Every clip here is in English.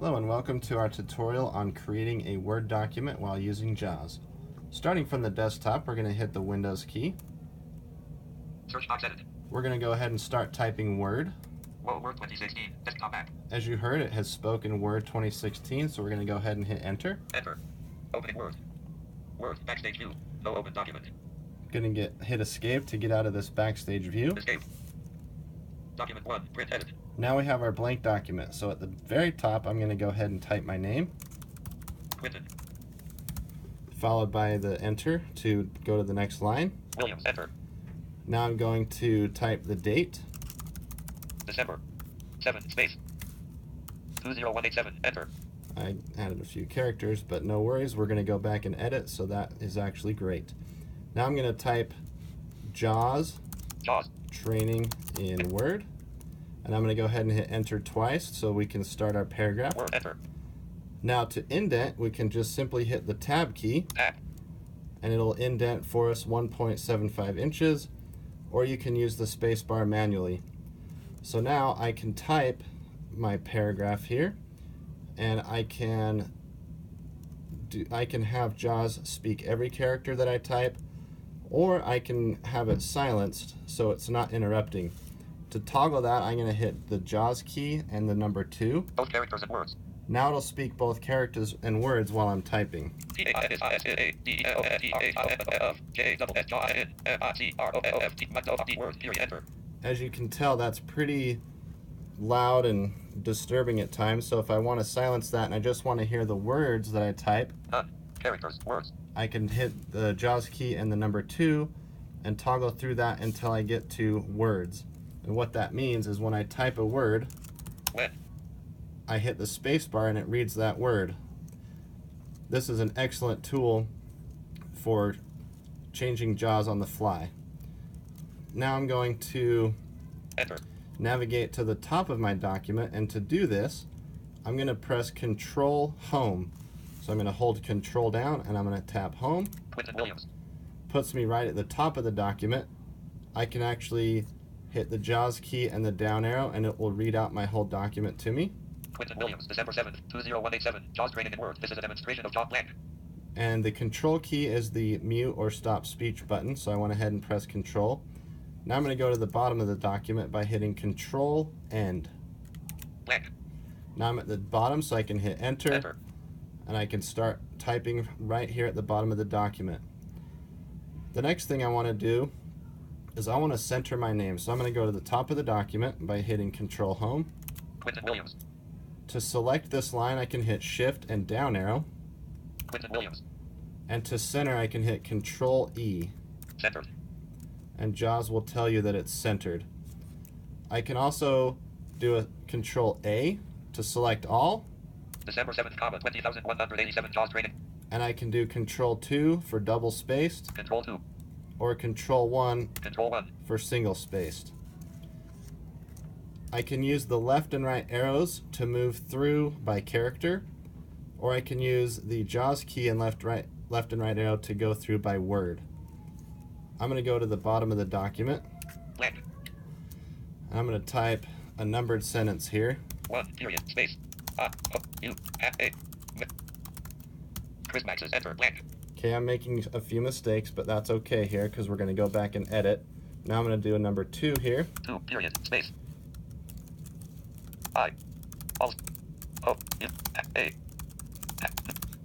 Hello and welcome to our tutorial on creating a Word document while using JAWS. Starting from the desktop, we're going to hit the Windows key. Search box edit. We're going to go ahead and start typing Word. Whoa, Word 2016, desktop app. As you heard, it has spoken Word 2016, so we're going to go ahead and hit Enter. Enter. Opening Word. Word, backstage view. No open document. Going to hit Escape to get out of this backstage view. Escape. Document 1, print edit. Now we have our blank document, so at the very top I'm going to go ahead and type my name, Quinton. followed by the Enter to go to the next line. Williams, enter. Now I'm going to type the date. December 7, space 20187, enter. I added a few characters, but no worries, we're going to go back and edit, so that is actually great. Now I'm going to type JAWS training in Word, and I'm going to go ahead and hit Enter twice so we can start our paragraph. Word, enter. Now to indent, we can just simply hit the Tab key, Tab. and it'll indent for us 1.75 inches, or you can use the space bar manually. So now I can type my paragraph here, and I can have JAWS speak every character that I type, or I can have it silenced so it's not interrupting. To toggle that, I'm going to hit the JAWS key and the number 2. Both characters and words. Now it'll speak both characters and words while I'm typing. As you can tell, that's pretty loud and disturbing at times, so if I want to silence that and I just want to hear the words that I type, Characters, words. I can hit the JAWS key and the number 2 and toggle through that until I get to words. And what that means is when I type a word, When. I hit the space bar and it reads that word. This is an excellent tool for changing JAWS on the fly. Now I'm going to Enter. navigate to the top of my document, and to do this, I'm going to press Control Home. So I'm going to hold Control down and I'm going to tap Home. Quinton Williams. Puts me right at the top of the document. I can actually hit the JAWS key and the down arrow and it will read out my whole document to me. Quinton Williams, December 7th, 20187, JAWS training in Word. This is a demonstration of JAWS blank. And the Control key is the mute or stop speech button, so I went ahead and pressed Control. Now I'm going to go to the bottom of the document by hitting Control End. Blank. Now I'm at the bottom, so I can hit Enter. Enter. And I can start typing right here at the bottom of the document. The next thing I want to do is I want to center my name. So I'm going to go to the top of the document by hitting Control Home. Quinton Williams. To select this line, I can hit Shift and down arrow. Quinton Williams. And to center, I can hit Control E. Centered. And JAWS will tell you that it's centered. I can also do a Control A to select all. December 7th, 20,187, JAWS training. And I can do Control 2 for double spaced, Control 2. or Control 1 Control 1. for single spaced. I can use the left and right arrows to move through by character, or I can use the JAWS key and left and right arrow to go through by word. I'm going to go to the bottom of the document. Blank. I'm going to type a numbered sentence here. 1, period, space. Chris Max's enter, blank. Okay, I'm making a few mistakes, but that's okay here because we're going to go back and edit. Now I'm going to do a number 2 here. 2, period, space. I. Alt. O. A.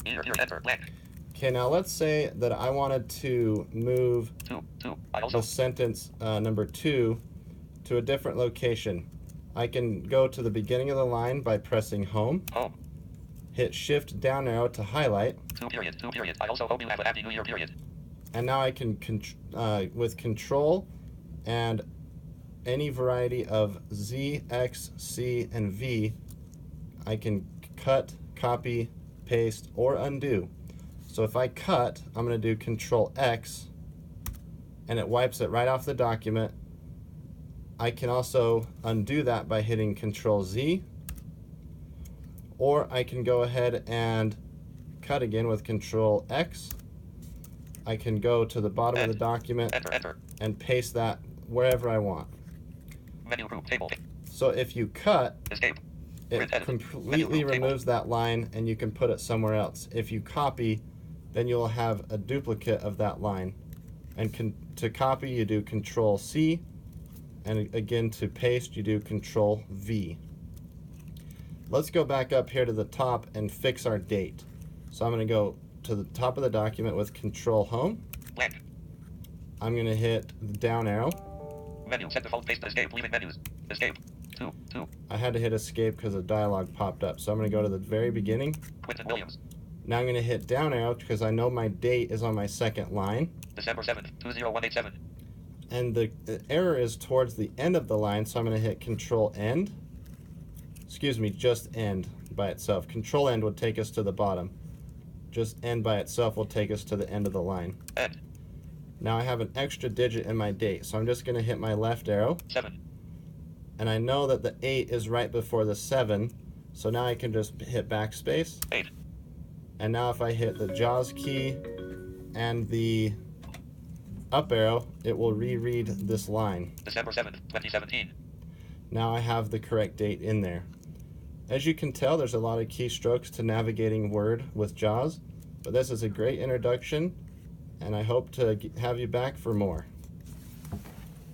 Here, enter, blank. Okay, now let's say that I wanted to move 2. I also. the sentence number 2 to a different location. I can go to the beginning of the line by pressing Home, Home. hit Shift down arrow to highlight, 2, period. I also hope you have a happy new year, period. and now I can, with Control and any variety of Z, X, C, and V, I can cut, copy, paste, or undo. So if I cut, I'm going to do Control X, and it wipes it right off the document. I can also undo that by hitting Control Z, or I can go ahead and cut again with Control X. I can go to the bottom of the document Enter. and paste that wherever I want. Menu group table. So if you cut, Escape. it Print edit. completely Menu, table. removes that line and you can put it somewhere else. If you copy, then you'll have a duplicate of that line. And to copy, you do Control C, and again to paste, you do Control V. Let's go back up here to the top and fix our date. So I'm going to go to the top of the document with Control Home. Blank. I'm going to hit the down arrow. Menu. Set default paste escape. Leaving menus. Escape. 2. I had to hit escape because a dialog popped up. So I'm going to go to the very beginning. Quentin Williams. Now I'm going to hit down arrow because I know my date is on my second line. December 7th, 20187. And the error is towards the end of the line, so I'm going to hit Control End. Excuse me, just End by itself. Control End would take us to the bottom. Just End by itself will take us to the end of the line. End. Now I have an extra digit in my date, so I'm just going to hit my left arrow. 7. And I know that the 8 is right before the 7, so now I can just hit backspace. 8. And now if I hit the JAWS key and the up arrow, it will reread this line. December 7th, 2017. Now I have the correct date in there. As you can tell, there's a lot of keystrokes to navigating Word with JAWS, but this is a great introduction, and I hope to have you back for more.